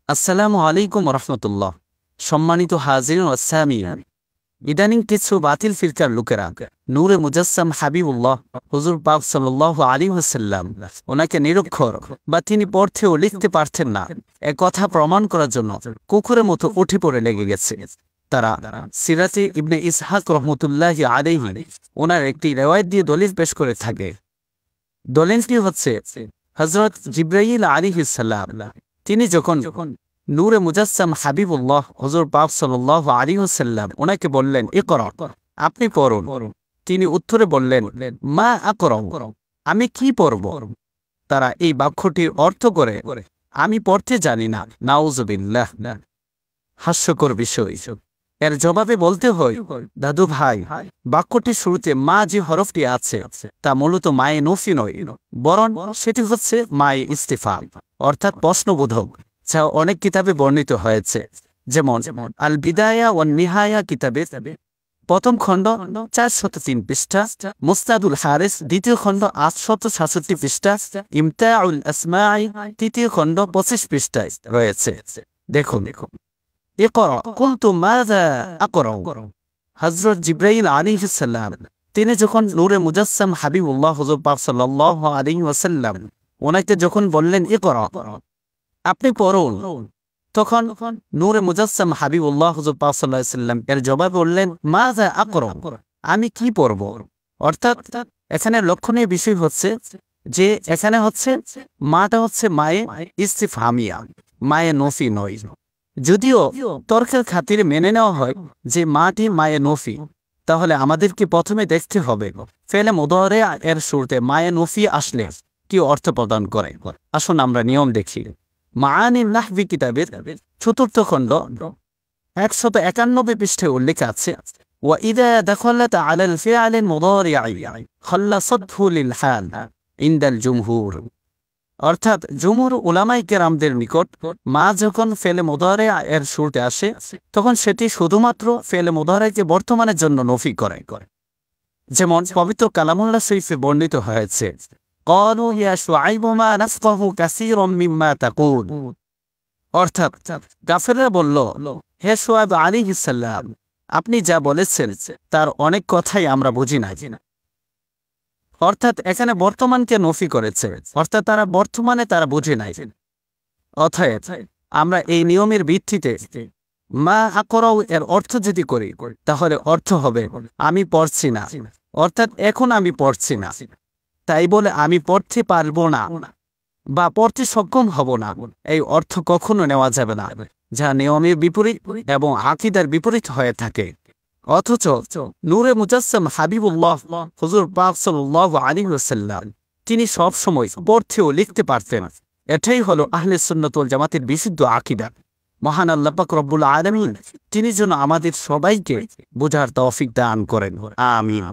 আসসালামু আলাইকুম রহমতুল্লাহ। সম্মানিত হাজির ও সামিঈন, ইদানিং কিছু বাতিল ফিরকার লোকেরা নূরে মুজাসসাম হাবিবুল্লাহ হুজুর পাক সাল্লাল্লাহু আলাইহি ওয়াসাল্লাম ওনাকে নিরক্ষর বা তিনি পড়তে ও লিখতে পারতেন না এ কথা প্রমাণ করার জন্য কুকুরের মতো উঠে পড়ে লেগে গেছে। তারা সিরাতে ইবনে ইসহাক রহমতুল্লাহি আলাইহি ওনার একটি রিওয়ায়াত দিয়ে দলিল পেশ করে থাকে। দলিলটি হচ্ছে হযরত জিবরাইল আলাইহিস সালাম তিনি যখন নূরে মুজাসসাম হাবিবুল্লাহ হুজুর পাক সাল্লাল্লাহু আলাইহি ওয়াসাল্লাম ওনাকে বললেন, ইকরা, আপনি পড়ুন। তিনি উত্তরে বললেন, মা আকরা, আমি কি পড়ব? তারা এই বাক্যটির অর্থ করে, আমি পড়তে জানি না। নাউজুবিল্লাহ। হাস্যকর বিষয়। এর জবাবে বলতে হয়, দাদু ভাই, বাক্যটির শুরুতে মা যে হরফটি আছে তা মূলত মায়ে নফি নয়, বরং সেটি হচ্ছে মায়ে ইস্তিফাম, অর্থাৎ প্রশ্নবোধক, যা অনেক কিতাবে বর্ণিত হয়েছে। যেমন আল বিদায়া ওয়ান নিহায়া কিতাবে প্রথম খণ্ড 403 পৃষ্ঠা, মুস্তাদুল হারিস দ্বিতীয় খণ্ড 867 পৃষ্ঠা, ইমতাউল আসমাঈ তৃতীয় খণ্ড 25 পৃষ্ঠায় রয়েছে। দেখুন, ইকরা কুলতু মাযা আকরা। হযরত জিবরাইল আলাইহিস সালাম তিনি যখন নূরে মুজাসসাম হাবিবুল্লাহ হুজুর পাক সাল্লাল্লাহু আলাইহি ওয়াসাল্লাম ওনাকে যখন বললেন, ইকরা, আপনি পড়ুন, তখন নূরে মুজাসসাম হাবিবুল্লাহ হুজুর পাক সাল্লাল্লাহু আলাইহি ওয়াসাল্লাম এর জবাবে বললেন, মাযা আকরা, আমি কি পড়ব? অর্থাৎ এখানে লক্ষণীয় বিষয় হচ্ছে যে এখানে হচ্ছে মাটা হচ্ছে মায়ে ইস্তিফহামিয়া, মায়ে নফি নয়। যদিও তর্কের খাতিরে মেনে নেওয়া হয় যে মাটি মায়ে নফি, তাহলে আমাদেরকে প্রথমে দেখতে হবে ফেলে মুদারে এর শুরুতে মায়ে নফি আসলে কি অর্থ প্রদান করে। আসুন আমরা নিয়ম দেখি। মাআনিন নাহবি কিতাবের ৪র্থ খণ্ড ১৯১ পৃষ্ঠায় উল্লেখ আছে, ওয়া ইযা দাখালাত আলাল ফিআলিল মুদারি'i খাল্লাসাতহু লিল হাল ইনদাল জুমহুর। অর্থাৎ জুমহুর উলামায়ে কেরামদের নিকট মা যখন ফেলে মুদারে এর শুরুতে আসে তখন সেটি শুধুমাত্র ফেলে মুদারেকে বর্তমানের জন্য নফি করে। যেমন পবিত্র কালামুল্লাহ শরীফে বর্ণিত হয়েছে, ক্বালু ইয়া শুআইবু মা নাফকাহু কাসীরাম মিম্মা তাকুল। অর্থাৎ কাফেররা বলল, হে শুআইব আলাইহিস সালাম, আপনি যা বলেছেন তার অনেক কথাই আমরা বুঝি না। অর্থাৎ এখানে বর্তমানকে নফি করেছে, অর্থাৎ তারা বর্তমানে তারা বুঝে নাই। অতএব আমরা এই নিয়মের ভিত্তিতে মা আকরাউ এর অর্থ যদি করি তাহলে অর্থ হবে আমি পড়ছি না, অর্থাৎ এখন আমি পড়ছি না, তাই বলে আমি পড়তে পারবো না বা পড়তে সক্ষম হব না, এই অর্থ কখনো নেওয়া যাবে না, যা নিয়মের বিপরীত এবং আকীদার বিপরীত হয়ে থাকে। অথচ নূরে মুজাসসাম হাবিবুল্লাহ হুজুর পাক সাল্লাল্লাহু আলাইহি ওয়াসাল্লাম তিনি সব সময় পড়তে ও লিখতে পারতেন। এটাই হলো আহলে সুন্নাত ওয়াল জামাতের বিশুদ্ধ আকীদা। মহান আল্লাহ পাক রব্বুল আলামিন তিনি যেন আমাদের সবাইকে বোঝার তৌফিক দান করেন। আমিন।